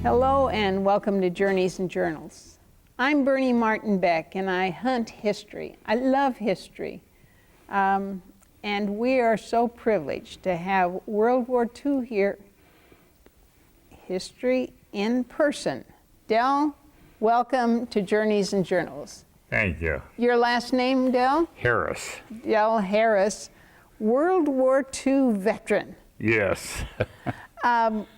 Hello and welcome to Journeys and Journals. I'm Bernie Martin Beck and I hunt history. I love history. And we are so privileged to have World War II here, history in person. Del, welcome to Journeys and Journals. Thank you. Your last name, Del? Harris. Del Harris, World War II veteran. Yes.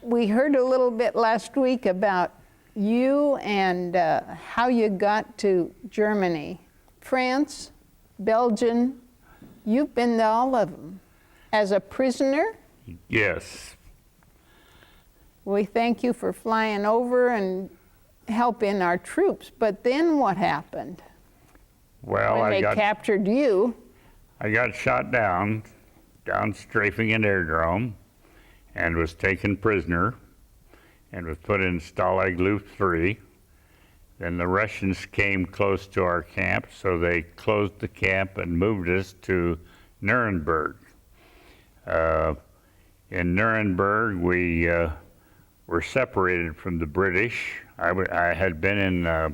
We heard a little bit last week about you and how you got to Germany, France, Belgium. You've been to all of them. As a prisoner? Yes. We thank you for flying over and helping our troops. But then what happened? Well, when they captured you. I got shot down strafing an aerodrome, and was taken prisoner and was put in Stalag Luft III. Then the Russians came close to our camp, so they closed the camp and moved us to Nuremberg. In Nuremberg, we were separated from the British. I had been in a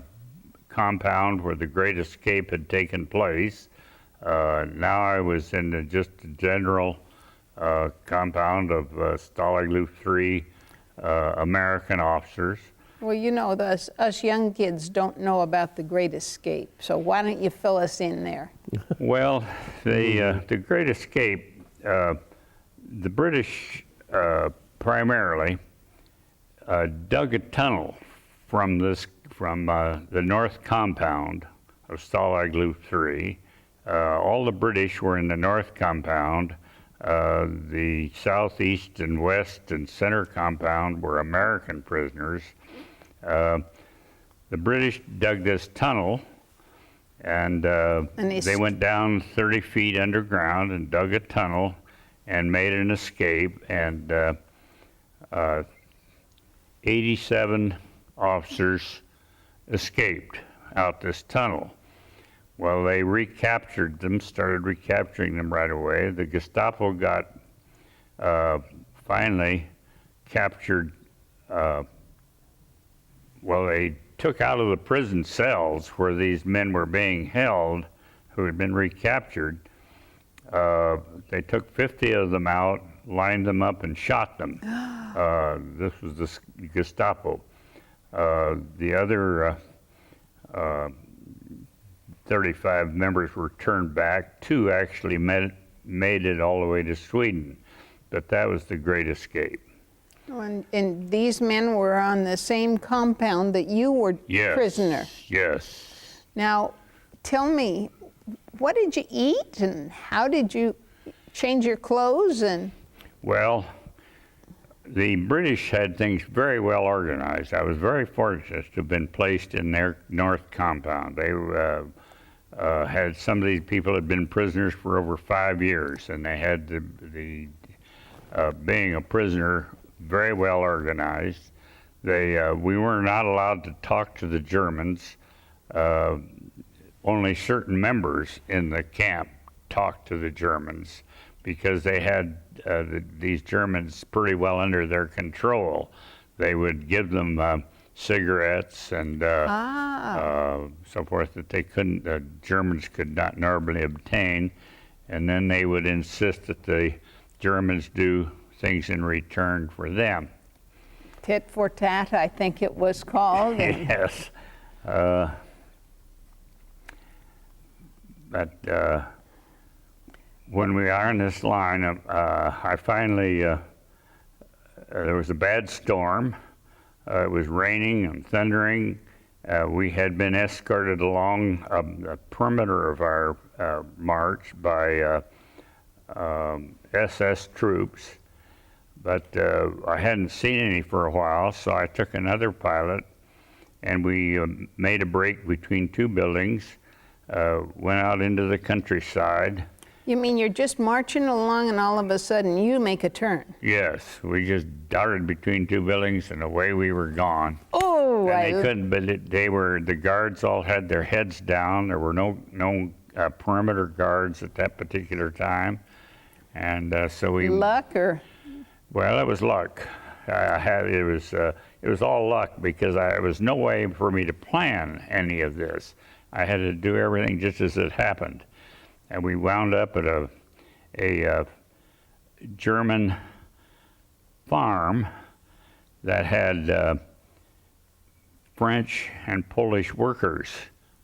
compound where the Great Escape had taken place. Now I was in just a general compound of Stalag Luft III American officers. Well, you know, us young kids don't know about the Great Escape, so why don't you fill us in there? Well, the Great Escape, the British primarily dug a tunnel from the north compound of Stalag Luft III. All the British were in the north compound. The southeast and west and center compound were American prisoners. The British dug this tunnel, and they went down 30 feet underground and dug a tunnel and made an escape, and 87 officers escaped out this tunnel. Well, they recaptured them, started recapturing them right away. The Gestapo got finally captured, they took out of the prison cells where these men were being held, who had been recaptured. They took 50 of them out, lined them up, and shot them. This was the Gestapo. The other 35 members were turned back. 2 actually made it all the way to Sweden, but that was the Great Escape. And these men were on the same compound that you were prisoner. Yes. Now, tell me, what did you eat and how did you change your clothes? Well, the British had things very well organized. I was very fortunate to have been placed in their north compound. They had some of these people had been prisoners for over 5 years, and they had the being a prisoner very well organized. We were not allowed to talk to the Germans. Only certain members in the camp talked to the Germans because they had these Germans pretty well under their control. They would give them cigarettes and so forth that the Germans could not normally obtain, and then they would insist that the Germans do things in return for them. Tit for tat, I think it was called. Yes. But when we are on this line, I finally, there was a bad storm. It was raining and thundering. We had been escorted along a perimeter of our march by SS troops, but I hadn't seen any for a while, so I took another pilot, and we made a break between 2 buildings, went out into the countryside. You mean you're just marching along and all of a sudden you make a turn? Yes, we just darted between 2 buildings and away we were gone. Oh, and they couldn't, but the guards all had their heads down. There were no perimeter guards at that particular time. And so we... Luck or? Well, it was luck. It it was all luck because there was no way for me to plan any of this. I had to do everything just as it happened. And we wound up at a German farm that had French and Polish workers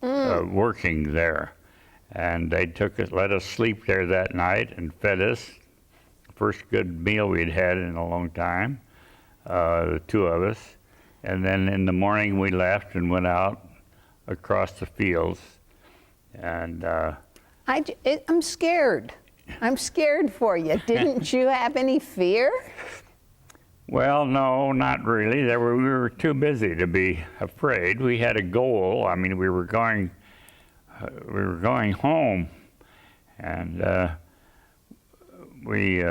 working there. And they let us sleep there that night and fed us. First good meal we'd had in a long time, the two of us. And then in the morning we left and went out across the fields. And I'm scared. I'm scared for you. Didn't you have any fear? well, no, not really. We were too busy to be afraid. We had a goal. I mean, we were going home, and we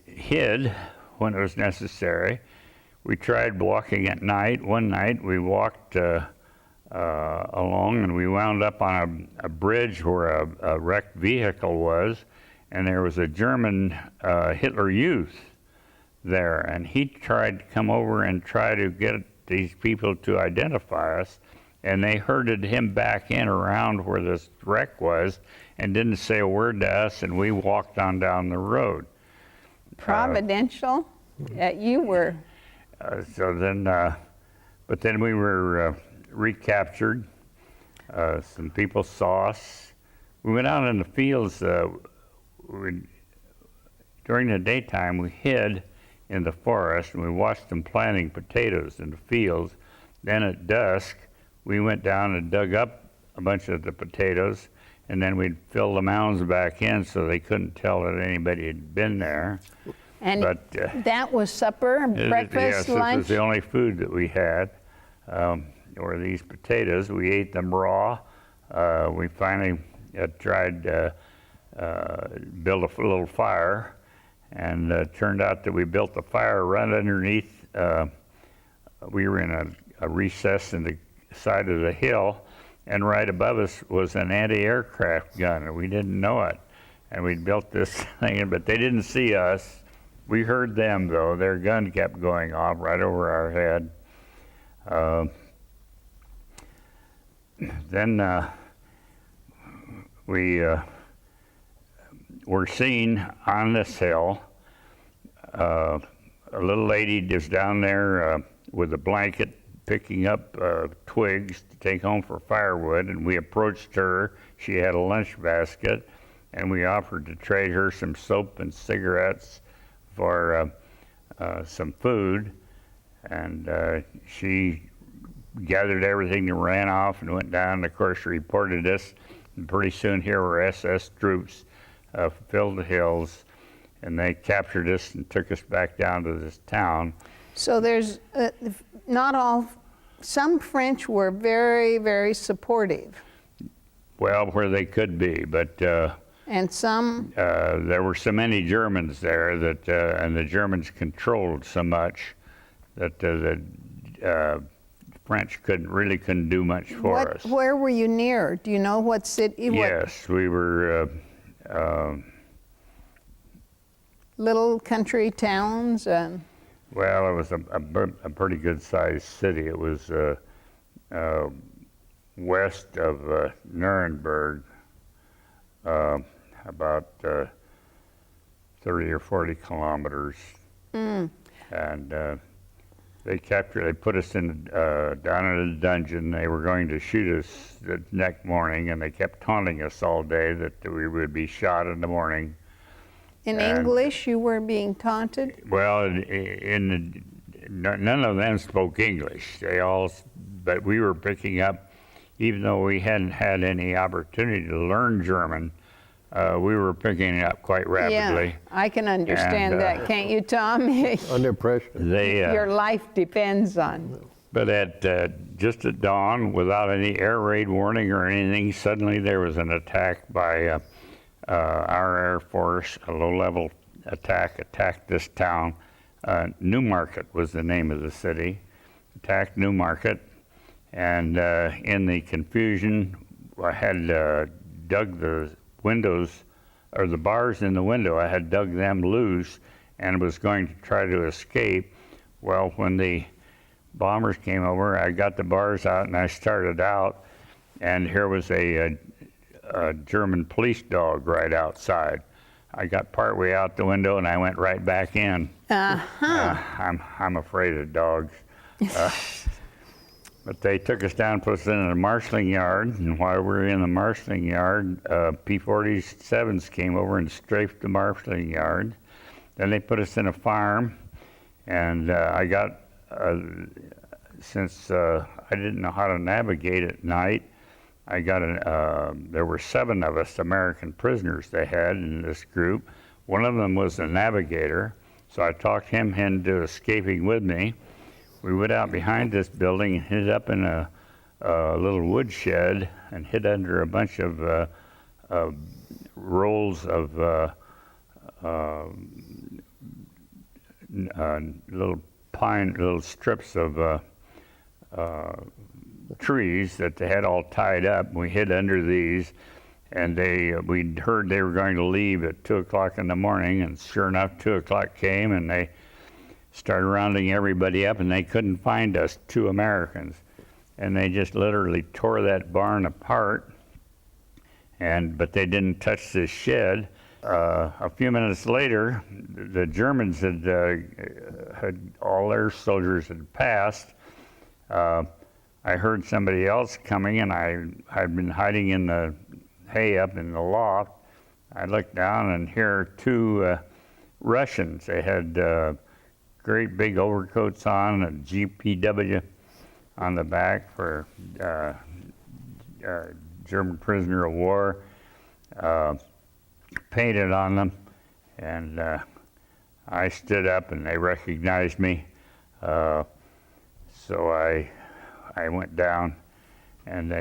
hid when it was necessary. We tried walking at night. One night we walked along, and we wound up on a bridge where a wrecked vehicle was, and there was a German Hitler Youth there, and he tried to come over and try to get these people to identify us, and they herded him back in around where this wreck was and didn't say a word to us, and we walked on down the road. Providential? You were. But then we were recaptured. Some people saw us. We went out in the fields. During the daytime, we hid in the forest, and we watched them planting potatoes in the fields. Then at dusk, we went down and dug up a bunch of the potatoes, and then we'd fill the mounds back in so they couldn't tell that anybody had been there. And that was supper, breakfast, yes, lunch? This was the only food that we had, were these potatoes. We ate them raw. We finally tried to build a little fire, and it turned out that we built the fire right underneath. We were in a recess in the side of the hill, and right above us was an anti-aircraft gun, and we didn't know it. And we built this thing, but they didn't see us. We heard them, though. Their gun kept going off right over our head. Then we were seen on this hill. A little lady just down there with a blanket picking up twigs to take home for firewood, and we approached her. She had a lunch basket, and we offered to trade her some soap and cigarettes for some food, and she gathered everything and ran off and went down, and of course reported us, and pretty soon here were SS troops filled the hills, and they captured us and took us back down to this town. So there's not all, some French were very, very supportive. Well, where they could be, but and some there were so many Germans there that, and the Germans controlled so much that the French couldn't do much for us. Where were you near? Do you know what city? Yes, we were little country towns. Well, it was a pretty good sized city. It was west of Nuremberg, about 30 or 40 kilometers. And they put us in down in a dungeon. They were going to shoot us the next morning, and they kept taunting us all day that we would be shot in the morning. In English, you were being taunted? Well, none of them spoke English. But we were picking up, even though we hadn't had any opportunity to learn German, we were picking it up quite rapidly. Yeah, I can understand that, can't you, Tom? Under pressure. Your life depends on. But just at dawn, without any air raid warning or anything, suddenly there was an attack by our Air Force. A low-level attack attacked this town. Newmarket was the name of the city. Attacked Newmarket, and in the confusion, I had dug the windows, or the bars in the window. I had dug them loose and was going to try to escape. Well, when the bombers came over, I got the bars out and I started out, and here was a German police dog right outside. I got partway out the window and I went right back in. I'm afraid of dogs. But they took us down, put us in a marshalling yard, and while we were in the marshalling yard, P-47s came over and strafed the marshalling yard. Then they put us in a farm, and I got, since I didn't know how to navigate at night, I got there were 7 of us American prisoners they had in this group. One of them was a navigator, so I talked him into escaping with me. We went out behind this building and hid up in a little woodshed and hid under a bunch of rolls of little strips of trees that they had all tied up. We hid under these, and we'd heard they were going to leave at 2 o'clock in the morning, and sure enough, 2 o'clock came, and they started rounding everybody up, and they couldn't find us, 2 Americans. And they just literally tore that barn apart, but they didn't touch this shed. A few minutes later, the Germans had all their soldiers had passed. I heard somebody else coming, and I'd been hiding in the hay up in the loft. I looked down, and here are 2 Russians. They had great big overcoats on, a GPW on the back for German prisoner of war, painted on them, and I stood up and they recognized me. So I went down, and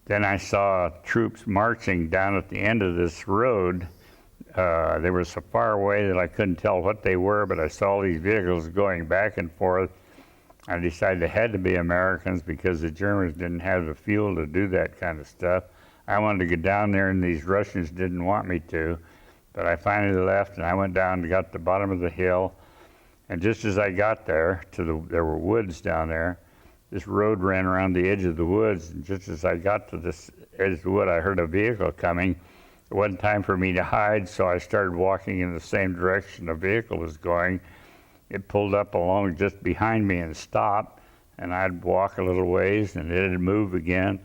then I saw troops marching down at the end of this road. They were so far away that I couldn't tell what they were, but I saw these vehicles going back and forth. I decided they had to be Americans because the Germans didn't have the fuel to do that kind of stuff. I wanted to get down there, and these Russians didn't want me to, but I finally left, and I went down and got to the bottom of the hill, and just as I got there, there were woods down there. This road ran around the edge of the woods, and just as I got to this edge of the wood, I heard a vehicle coming. It wasn't time for me to hide, so I started walking in the same direction the vehicle was going. It pulled up along just behind me and stopped, and I'd walk a little ways, and it'd move again.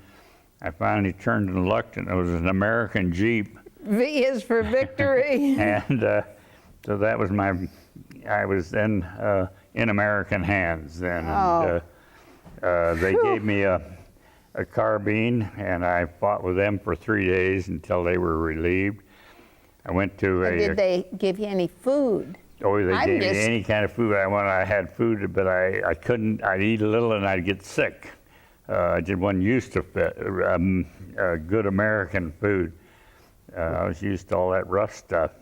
I finally turned and looked, and it was an American Jeep. V is for victory. And so that was I was then in American hands then. Oh. And they gave me a carbine, and I fought with them for 3 days until they were relieved. I went to Did they give you any food? Oh, they gave me any kind of food I wanted. I had food, but I couldn't. I'd eat a little and I'd get sick. I just wasn't used to good American food. I was used to all that rough stuff.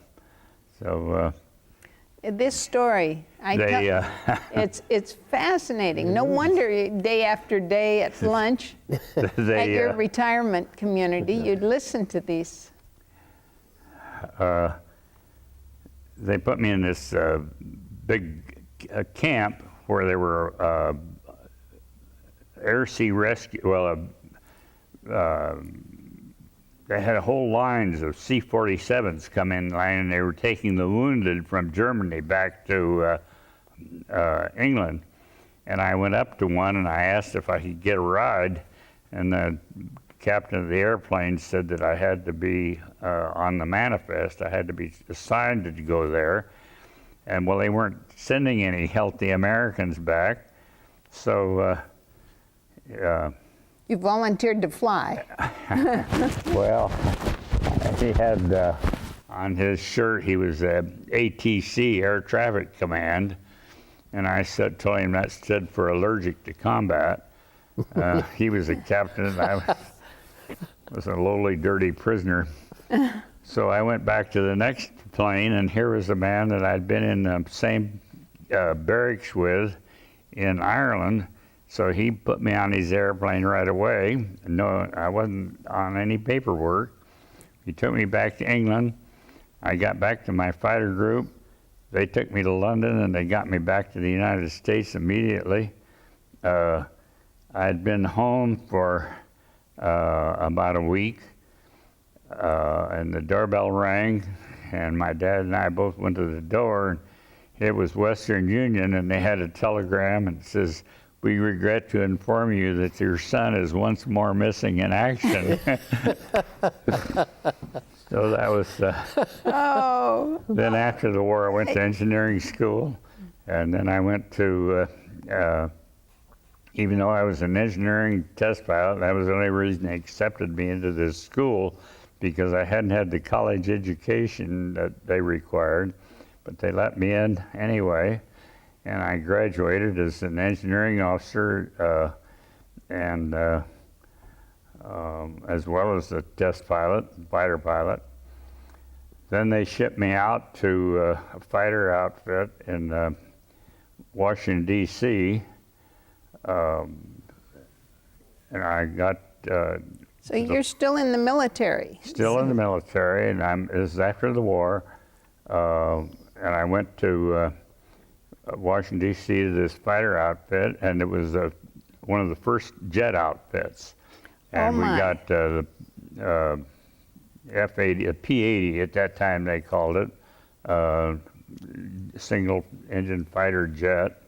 So This story, it's fascinating. No wonder day after day at lunch at your retirement community, you'd listen to these. They put me in this big camp where there were air-sea rescue. Well, they had whole lines of C-47s come in line, and they were taking the wounded from Germany back to England. And I went up to one and I asked if I could get a ride, and the captain of the airplane said that I had to be on the manifest. I had to be assigned to go there. And well, they weren't sending any healthy Americans back, so You volunteered to fly. well, he had on his shirt, he was ATC, Air Traffic Command, and I told him that stood for allergic to combat. He was a captain, and I was a lowly, dirty prisoner. So I went back to the next plane, and here was a man that I'd been in the same barracks with in Ireland. So he put me on his airplane right away. No, I wasn't on any paperwork. He took me back to England. I got back to my fighter group. they took me to London and they got me back to the United States immediately. I'd been home for about a week, and the doorbell rang, and my dad and I both went to the door, and it was Western Union, and they had a telegram, and it says, "We regret to inform you that your son is once more missing in action." So that was, Oh, then after the war, I went to engineering school, and then I went to, even though I was an engineering test pilot, that was the only reason they accepted me into this school, because I hadn't had the college education that they required, but they let me in anyway, and I graduated as an engineering officer, and as well as a test pilot, fighter pilot. Then they shipped me out to a fighter outfit in Washington, D.C., and I got so you're still in the military? still in the military, and it was after the war, and I went to Washington, D.C. to this fighter outfit, and it was one of the first jet outfits. And Oh, my. we got the F-80, P-80 at that time they called it, single engine fighter jet.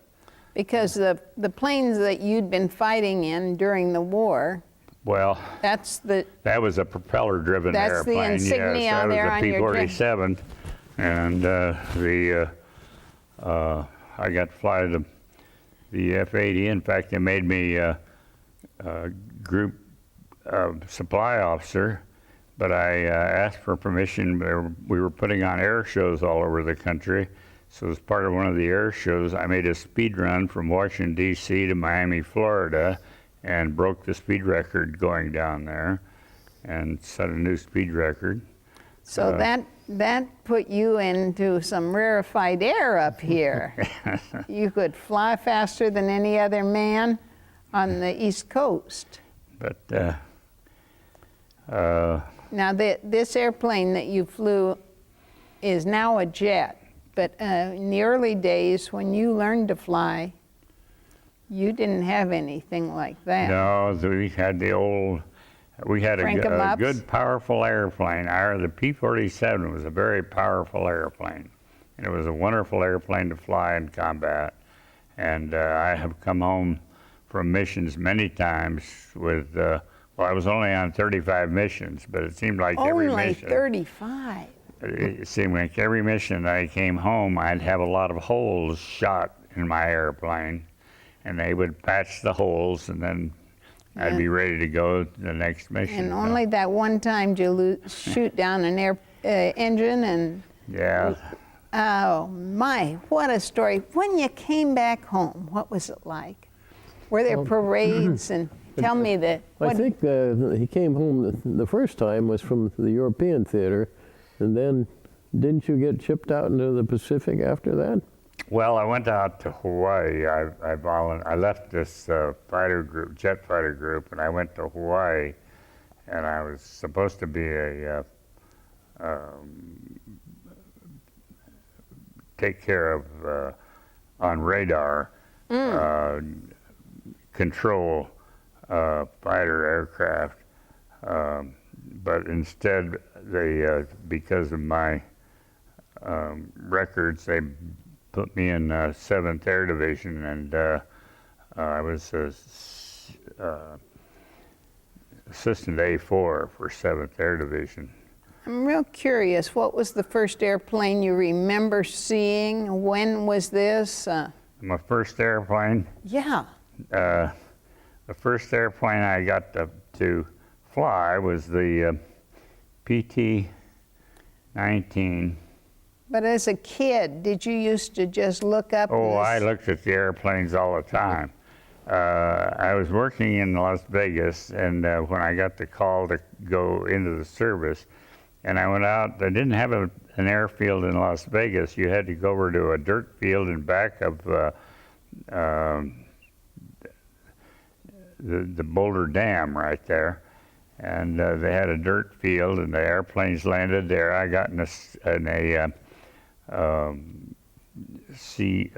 Because the planes that you'd been fighting in during the war, Well, that's that was a propeller-driven That's the airplane. insignia Yes, that there was on a your P-47, and I got to fly the F-80. In fact, they made me group supply officer, but I asked for permission. We were putting on air shows all over the country, so as part of one of the air shows, I made a speed run from Washington, D.C. to Miami, Florida, and broke the speed record going down there, and set a new speed record. so that put you into some rarefied air up here. You could fly faster than any other man on the East Coast. But Now, this airplane that you flew is now a jet, but in the early days when you learned to fly, you didn't have anything like that. no, we had Crank 'em a ups? good, powerful airplane. The P-47 was a very powerful airplane, and it was a wonderful airplane to fly in combat. And I have come home from missions many times with, well, I was only on 35 missions, but it seemed like every Only mission. 35. It seemed like every mission that I came home, I'd have a lot of holes shot in my airplane, and they would patch the holes, and then I'd be ready to go to the next mission. And only that one time did you shoot down an engine and, Yeah. oh my, what a story. When you came back home, what was it like? Were there parades? And tell me that. I think he came home the first time was from the European theater, and then didn't you get shipped out into the Pacific after that? Well, I went out to Hawaii. I left this jet fighter group, and I went to Hawaii, and I was supposed to be take care of on radar control fighter aircraft, but instead they because of my records, they put me in 7th Air Division, and I was assistant A4 for 7th Air Division. I'm real curious, what was the first airplane you remember seeing? When was this? My first airplane, Yeah. the first airplane I got to fly was the PT-19. But as a kid, did you used to just look up? Oh, I looked at the airplanes all the time. I was working in Las Vegas, and when I got the call to go into the service, and I went out, they didn't have an airfield in Las Vegas. You had to go over to a dirt field in back of the Boulder Dam right there. And they had a dirt field, and the airplanes landed there. I got in a we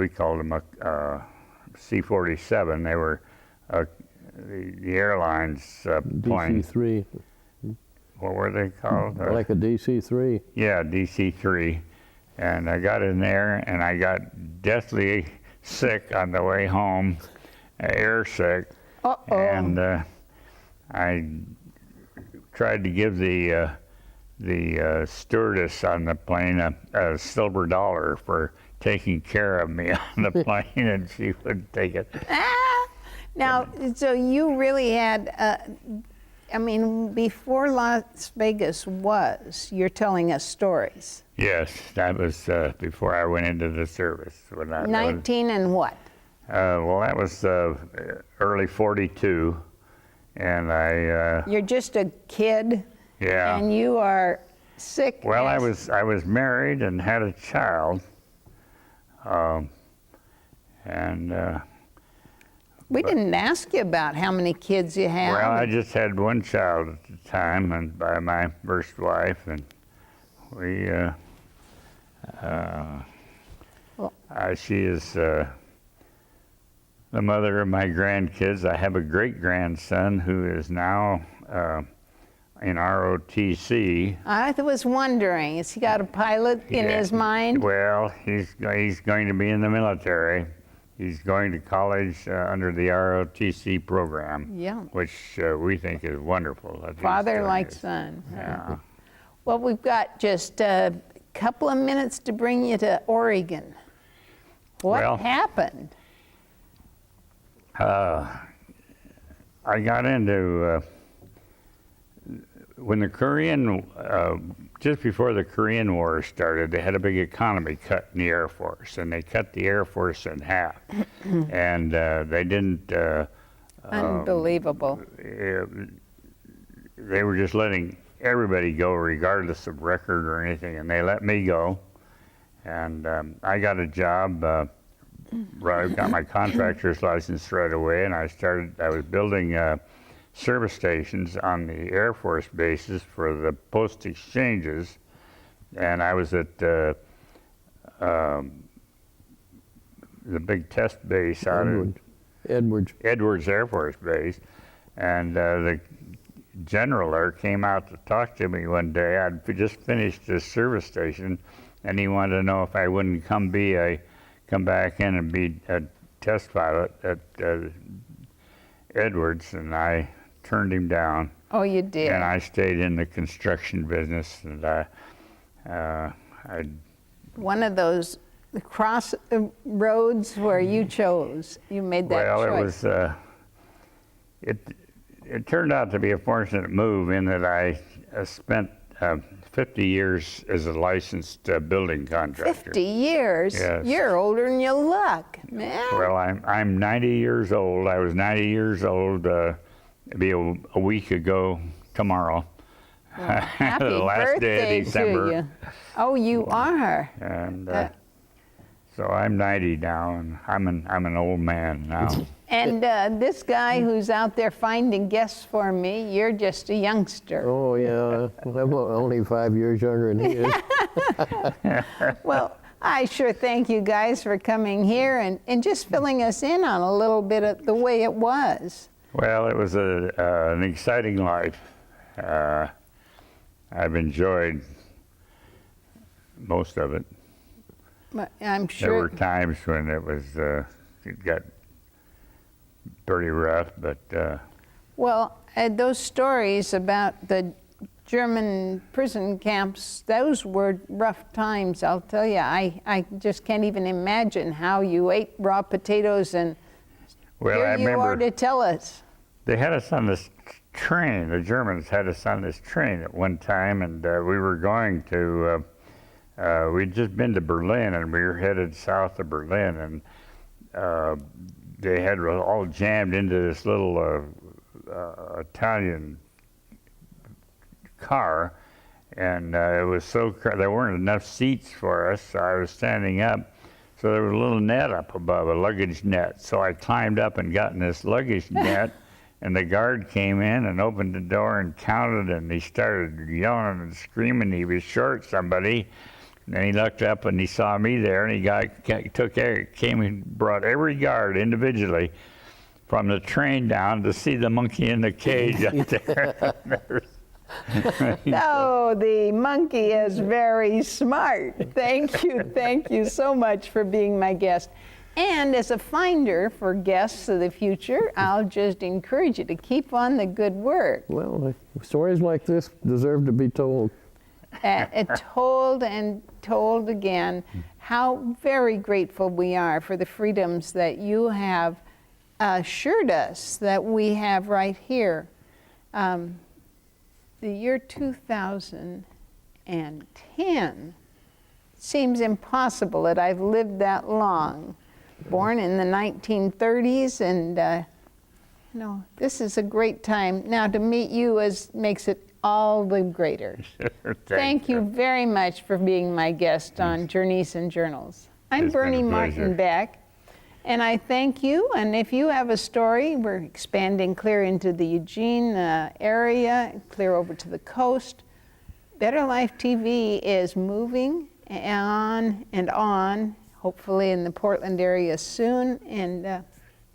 called them a C-47. They were the airlines planes. DC-3, What were they called? like a DC-3. Yeah, DC-3. And I got in there, and I got deathly sick on the way home, air sick. Uh-oh. And I tried to give the stewardess on the plane a silver dollar for taking care of me on the plane, and she wouldn't take it. Now, so you really had, I mean, before Las Vegas you're telling us stories. Yes, that was before I went into the service. When I 19 and what? Well, that was early '42, and You're just a kid, yeah. and you are sick. Well, as- I was married and had a child, and We didn't ask you about how many kids you had. well, I just had one child at the time, and by my first wife, and we she is the mother of my grandkids. I have a great grandson who is now in ROTC. I was wondering, has he got a pilot in Yeah. his mind? Well, he's going to be in the military. He's going to college under the ROTC program, Yeah. which we think is wonderful. that he's Father doing like it. son. Yeah. Well, we've got just a couple of minutes to bring you to Oregon. What Well- happened? I got into when the Korean, just before the Korean War started, they had a big economy cut in the Air Force, and they cut the Air Force in half. And they didn't, Unbelievable. they were just letting everybody go regardless of record or anything, and they let me go. And I got a job, I got my contractor's license right away, and I was building service stations on the Air Force bases for the post exchanges, and I was at the big test base out in Edwards Air Force Base, and the general there came out to talk to me one day. I'd just finished this service station, and he wanted to know if I wouldn't come back in and be a test pilot at Edwards, and I turned him down. Oh, you did. And I stayed in the construction business, and I One of those cross roads where you chose. You made that choice. Well, it turned out to be a fortunate move in that I spent 50 years as a licensed building contractor. 50 years? Yes. You're older than you look, man. Well, I'm 90 years old. I was 90 years old. It'll be a week ago tomorrow. Well, happy the last birthday day of December. to you. Oh, you are. And so I'm 90 now, and I'm an old man now. And this guy who's out there finding guests for me, you're just a youngster. Oh, yeah. I'm only 5 years younger than he is. Well, I sure thank you guys for coming here and just filling us in on a little bit of the way it was. Well, it was an exciting life. I've enjoyed most of it. But I'm There were sure. times when it got pretty rough, but Well, those stories about the German prison camps, those were rough times, I'll tell you. I just can't even imagine how you ate raw potatoes, and well, here I you are remember to tell us. they had us on this train. The Germans had us on this train at one time, and we were going to. We'd just been to Berlin, and we were headed south of Berlin, and they had us all jammed into this little Italian car, and it was so there weren't enough seats for us, so I was standing up. So there was a little net up above, a luggage net. So I climbed up and got in this luggage net, and the guard came in and opened the door and counted, and he started yelling and screaming he was short somebody. And he looked up and he saw me there, and came and brought every guard individually from the train down to see the monkey in the cage up there. No, the monkey is very smart. Thank you so much for being my guest. And as a finder for guests of the future, I'll just encourage you to keep on the good work. Well, stories like this deserve to be told. Told and told again, how very grateful we are for the freedoms that you have assured us that we have right here. The year 2010 seems impossible that I've lived that long. Born in the 1930s, and this is a great time. Now to meet you makes it all the greater. Thank you very much for being my guest on Journeys and Journals. I'm It's been a Bernie Martin pleasure. Beck, and I thank you. And if you have a story, we're expanding clear into the Eugene area, clear over to the coast. Better Life TV is moving on and on, hopefully in the Portland area soon. And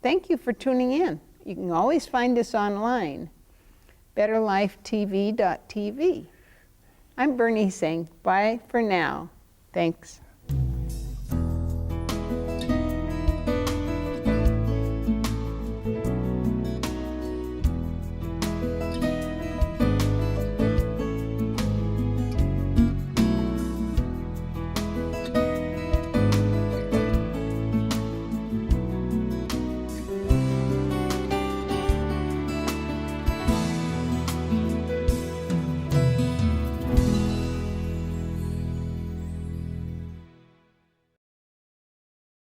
thank you for tuning in. You can always find us online, betterlifetv.tv. I'm Bernie saying bye for now. Thanks.